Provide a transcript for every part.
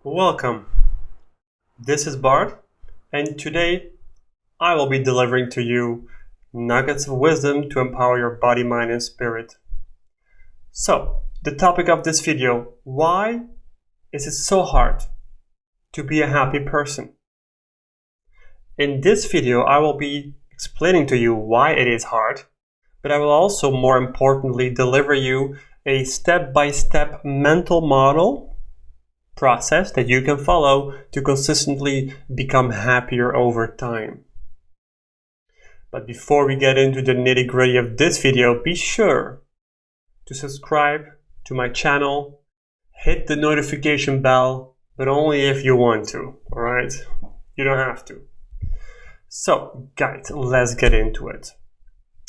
Welcome. This is Bart, and today I will be delivering to you nuggets of wisdom to empower your body, mind, and spirit. So, the topic of this video: why is it so hard to be a happy person? In this video, I will be explaining to you why it is hard, but I will also, more importantly, deliver you a step-by-step mental model process that you can follow to consistently become happier over time. But before we get into the nitty-gritty of this video, be sure to subscribe to my channel, hit the notification bell, but only if you want to, alright? You don't have to. So, guys, let's get into it.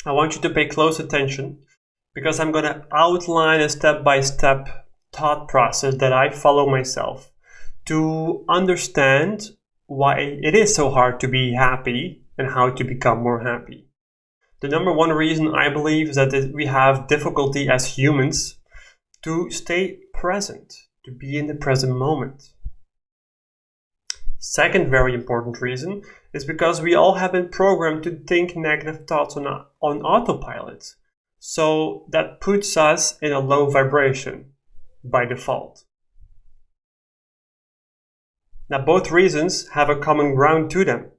I want you to pay close attention because I'm going to outline a step-by-step thought process that I follow myself to understand why it is so hard to be happy and how to become more happy. The number one reason I believe is that we have difficulty as humans to stay present, to be in the present moment. Second very important reason is because we all have been programmed to think negative thoughts on autopilot. So that puts us in a low vibration by default. Now, both reasons have a common ground to them.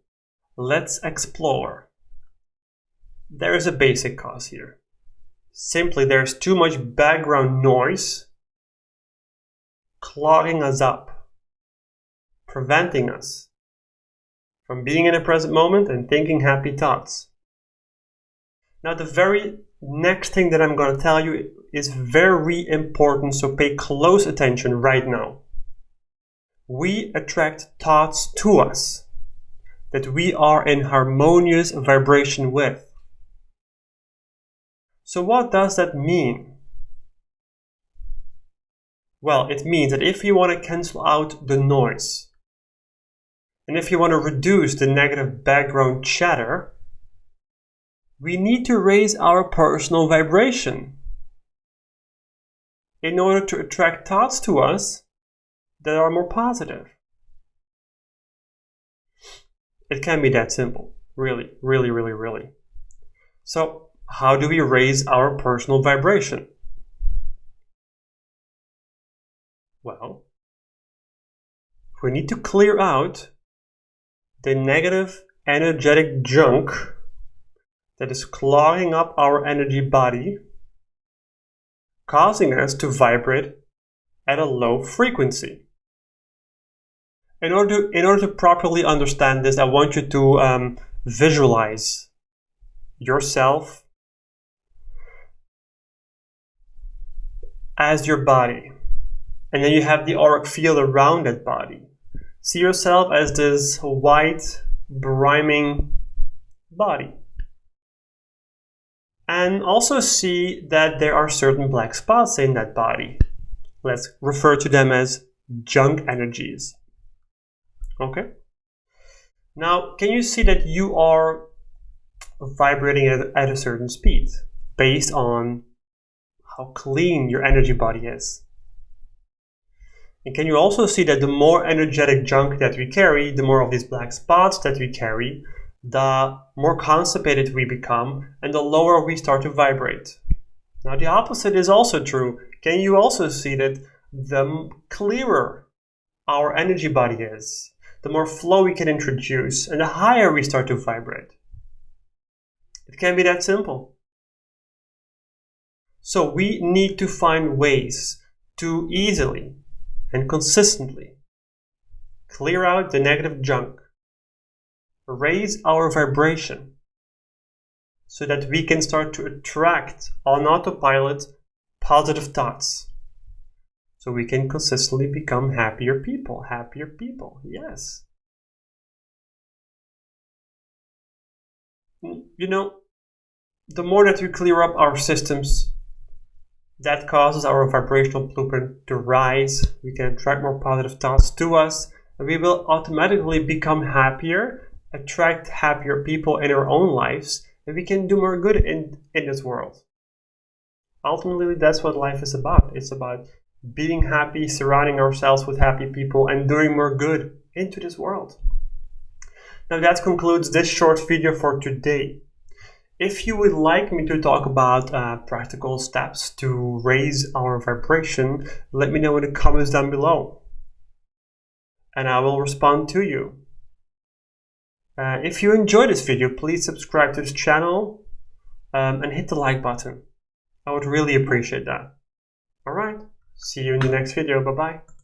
Let's explore. There is a basic cause here. Simply, there's too much background noise clogging us up, preventing us from being in the present moment and thinking happy thoughts. Now, the very next thing that I'm going to tell you is very important, so pay close attention right now. We attract thoughts to us that we are in harmonious vibration with. So what does that mean? Well, it means that if you want to cancel out the noise, and if you want to reduce the negative background chatter, we need to raise our personal vibration in order to attract thoughts to us that are more positive. It can be that simple. Really, really, really, really. So, how do we raise our personal vibration? Well, we need to clear out the negative energetic junk that is clogging up our energy body, causing us to vibrate at a low frequency. In order to properly understand this, I want you to visualize yourself as your body, and then you have the auric field around that body. See yourself as this white, brimming body. And also see that there are certain black spots in that body. Let's refer to them as junk energies. Okay? Now, can you see that you are vibrating at a certain speed based on how clean your energy body is? And can you also see that the more energetic junk that we carry, the more of these black spots that we carry, the more constipated we become and the lower we start to vibrate. Now, the opposite is also true. Can you also see that the clearer our energy body is, the more flow we can introduce and the higher we start to vibrate? It can be that simple. So we need to find ways to easily and consistently clear out the negative junk, raise our vibration so that we can start to attract on autopilot positive thoughts. So we can consistently become happier people, yes. You know, the more that we clear up our systems, that causes our vibrational blueprint to rise. We can attract more positive thoughts to us, and we will automatically become happier, attract happier people in our own lives, and we can do more good in this world. Ultimately, that's what life is about. It's about being happy, surrounding ourselves with happy people, and doing more good into this world. Now that concludes this short video for today. If you would like me to talk about practical steps to raise our vibration, let me know in the comments down below, and I will respond to you. If you enjoyed this video, please subscribe to this channel and hit the like button. I would really appreciate that. Alright, see you in the next video. Bye bye.